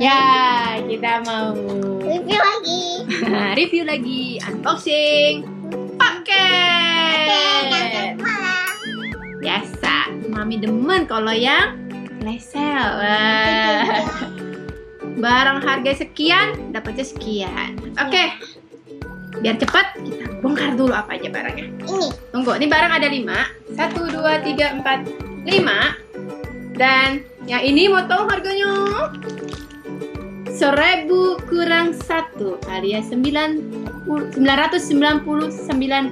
Ya, kita mau Review lagi. review lagi, unboxing paket. Biasa, Mami demen kalau yang flash sale. Wah. Barang harga sekian, dapatnya sekian. Oke, biar cepat kita bongkar dulu apa aja barangnya. Ini. Tunggu, ini barang ada 5. 1, 2, 3, 4, 5. Dan yang ini mau tahu harganya? 1.000 kurang 1 alias 999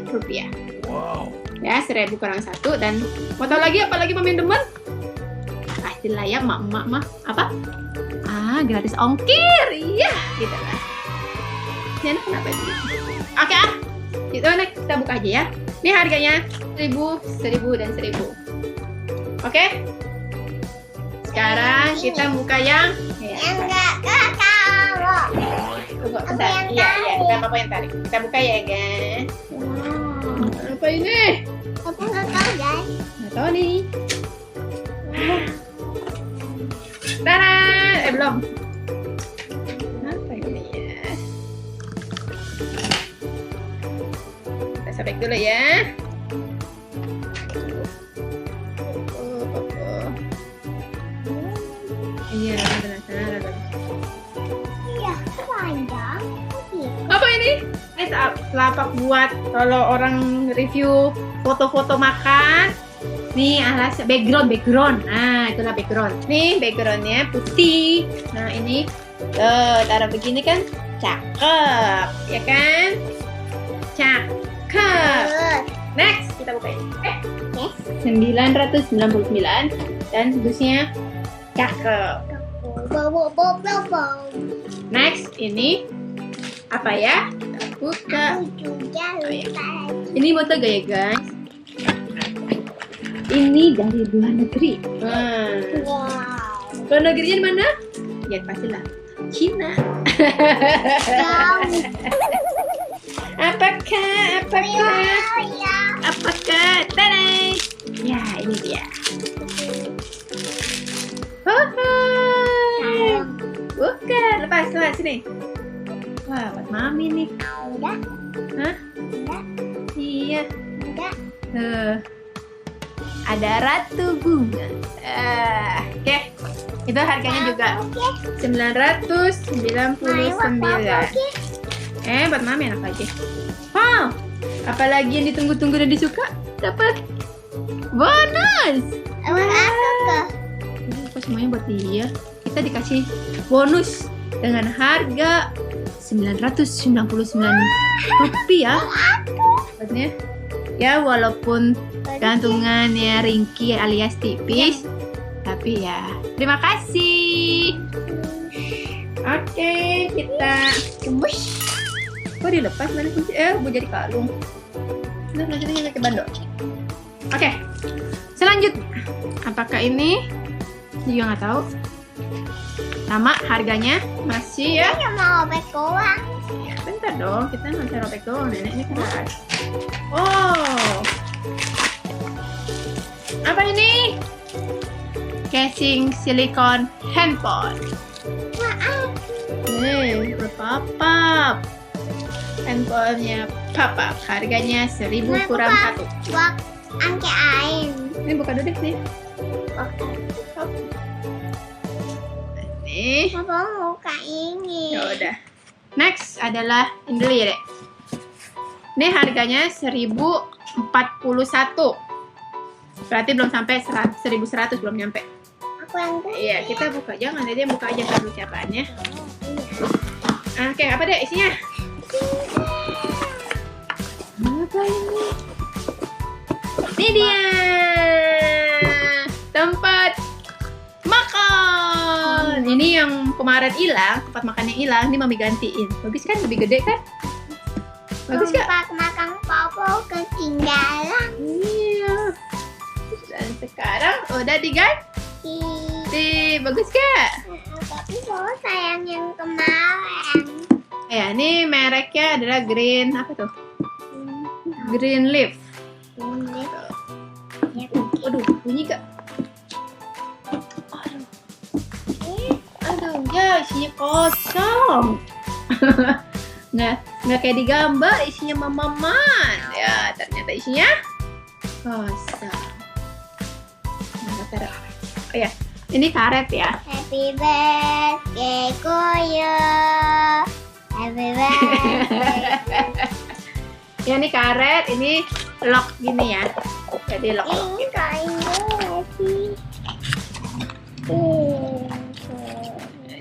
rupiah. Wow. Ya, 1.000 kurang 1. Dan mau tahu lagi apa lagi Mami demen? Pastilah ya, emak-emak mah apa? Gratis ongkir. Iya, gitu lah. Ini anak kenapa itu? Oke, kita buka aja ya. Ini harganya 1.000, 1.000 dan 1.000. Oke. Sekarang kita buka yang Yang enggak ketawa. tunggu Apa bentar. yang Iya, tarik? kita apa yang tarik. Kita buka ya, guys. Apa ini? Aku nggak tahu guys. Nggak tahu nih. Tada! Belum. Apa ini ya? Kita sobek dulu ya. Iya, benar. Iya, panjang. Apa ini? Ini lapak buat kalau orang review foto-foto makan. Nih alas background. Nah, itulah background. Nih backgroundnya putih. Nah, ini taruh begini kan cakep, ya kan? Cakep. Next, kita buka ini. 999 dan dusnya cakep. Bobo. Next, ini apa ya? Kita buka. Aku juga lupa. Ini motor gaya guys. Ini dari luar negeri. Wow. Luar negerinya di mana? Ya pastilah Cina. Jauh. Apakah? Ya. Apakah? Tada! Ya, ini dia. Buka, lepas sini. Wah, buat Mami nih. Udah. Hah? Udah. Iya. Udah. Ada ratu bunga. Oke. Itu harganya juga 999. Buat Mami enak aja. Wow. Apalagi yang ditunggu-tunggu dan disuka dapat bonus. Buat aku ke. Apa semuanya buat dia? Kita dikasih bonus dengan harga 999 rupiah. Maksudnya ya walaupun gantungannya ringkih alias tipis, tapi ya terima kasih. Oke, kita tembus. Kok dilepas mana kunci? Mau jadi kalung. Nah, lanjutnya ke bandok. Oke, selanjutnya apakah ini? Juga nggak tahu. Sama harganya masih ya. Ini mau robek doang. Bentar dong, kita nggak bisa robek doang. Neneknya keras. Oh, apa ini? Casing silikon handphone. Maaf. Berpapap. Handphonenya papap. Harganya 1.000 kurang 1. Buat angke ain. Ini buka dulu deh nih. Nih. Papa mau buka ini. Ya udah. Next adalah ini dulu ya, Dek. Ini harganya 1.041. Berarti belum sampai 1.100, belum nyampe. Aku yang Iya, kita buka. Jangan dia buka aja dulu ucapannya. Oke, apa deh isinya? Apa ini? Ini dia. Tempat makan. Ini yang kemarin hilang, tempat makannya hilang, ini Mami gantiin. Bagus kan? Lebih gede kan? Bagus gak? tempat makan Papa ketinggalan. Iya. Dan sekarang udah diganti. Bagus gak? Tapi Papa sayang yang kemarin. Ya, ini mereknya adalah Green apa tuh? Green Leaf. Ini. Aduh, bunyi gak? Aduh. Ya, isinya kosong. nggak kayak di gambar isinya mamaman. Ya, ternyata isinya kosong. Nah, taruh. Oh ya, ini karet ya. Happy birthday to you. Happy birthday. Ya, ini karet, ini lock gini ya. Jadi lock Ini gitu. kainnya sih.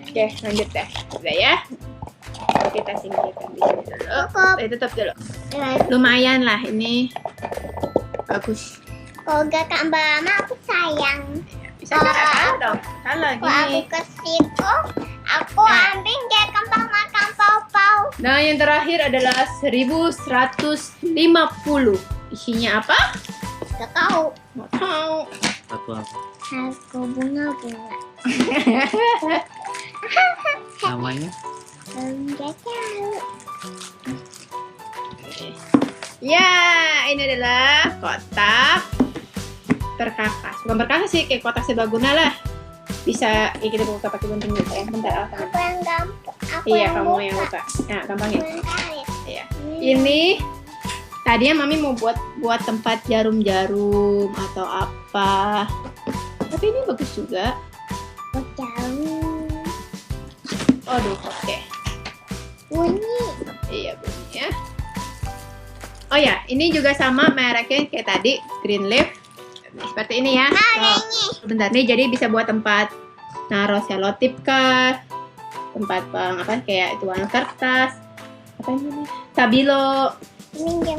Oke, lanjut deh. Udah ya. Kita singkirkan di sini dulu. Cukup. Tutup dulu. Lumayan lah ini. Bagus. Kalau gak tambah lama aku sayang. Bisa salah dong. Salah Kalau aku gini. ke situ, aku Nah. ambil dia kembang makan pau-pau. Nah, yang terakhir adalah 1150. Isinya apa? Gak tahu. Nggak tahu. Satu apa? Aku bunga-bunga. Namanya? Gak tahu. Ya, ini adalah kotak perkakas. Bukan perkakas sih, kayak kotak serbaguna lah. Bisa, ya kita buka pakai gunting dulu ya. Bentar, Alta. Aku yang gampang. Aku Iya, yang kamu buka. yang buka. Nah, gampangnya. Bentar. Iya. Ini tadinya Mami mau buat tempat jarum-jarum atau apa. Tapi ini bagus juga. Jarum. Aduh, oke. Bunyi. Iya, bunyi ya. Oh ya, ini juga sama mereknya kayak tadi, Greenleaf. Seperti ini ya. Nah, Oh, bentar nih, jadi bisa buat tempat naruh selotip kah, tempat apa kayak itu warna kertas, apa ini? Stabilo. Minjem.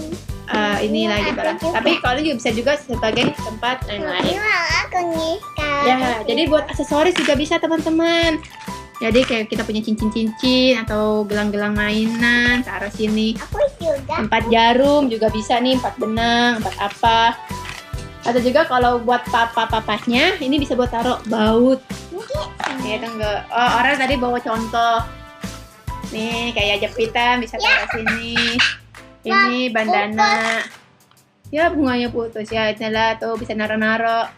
Ini Iya, lagi aku barang. juga. Tapi kalau juga bisa juga sebagai tempat yang lain. Ini aku nih. Ya, jadi buat aksesoris juga bisa teman-teman. Jadi kayak kita punya cincin-cincin atau gelang-gelang mainan, taruh sini. Aku juga. Tempat jarum juga bisa nih, 4 benang, 4 apa. Atau juga kalau buat papa-papanya, ini bisa buat taruh baut. Ya, enggak. Oh, orang tadi bawa contoh. Nih, kayak jepitan bisa taruh sini. Ini bandana. Ya, bunganya putus ya. Inilah tuh bisa naro-naro.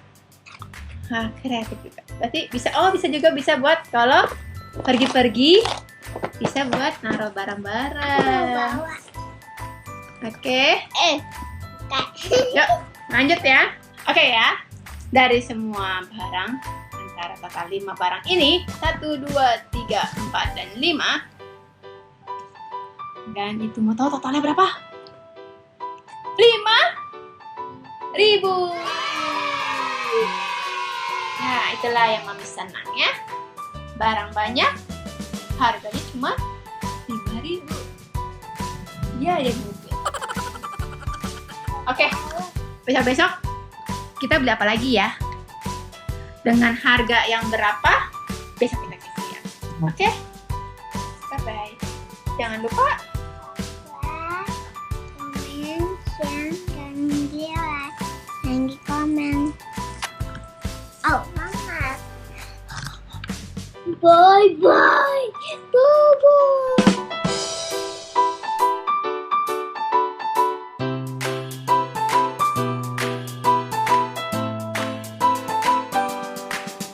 Hah, kreatif juga. Berarti bisa, bisa juga bisa buat kalau pergi-pergi, bisa buat naruh barang-barang. Bawa. Oke, Kak. yuk lanjut ya. Oke ya, dari semua barang, antara total 5 barang ini, 1, 2, 3, 4, dan 5. Dan itu mau tahu totalnya berapa? 5.000. Nah, itulah yang Mami senang ya. Barang banyak, harganya cuma 5.000. Iya, ya mungkin. Oke, besok-besok kita beli apa lagi ya? Dengan harga yang berapa? Besok kita kasih ya. Oke? Bye-bye. Jangan lupa Komen, share, dan di like, dan di komen. Oh, mama. Bye bye.